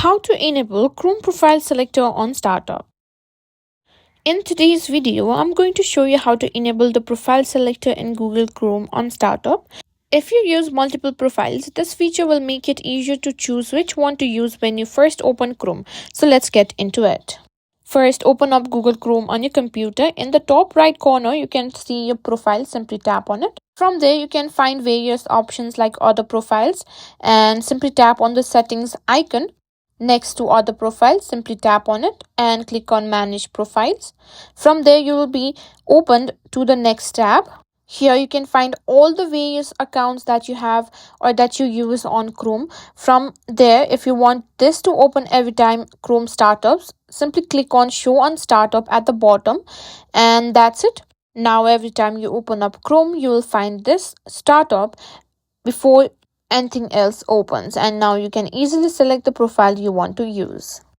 How to enable Chrome profile selector on startup. In today's video, I'm going to show you how to enable the profile selector in Google Chrome on startup. If you use multiple profiles, this feature will make it easier to choose which one to use when you first open Chrome. So let's get into it. First, open up Google Chrome on your computer. In the top right corner, you can see your profile. Simply tap on it. From there, you can find various options like other profiles and simply tap on the settings icon. Next to other profiles, simply tap on it and click on manage profiles. From there, you will be opened to the next tab. Here you can find all the various accounts that you have or that you use on Chrome. From there, if you want this to open every time Chrome startups, simply click on show on startup at the bottom, and that's it. Now every time you open up Chrome, you will find this startup before anything else opens, and now you can easily select the profile you want to use.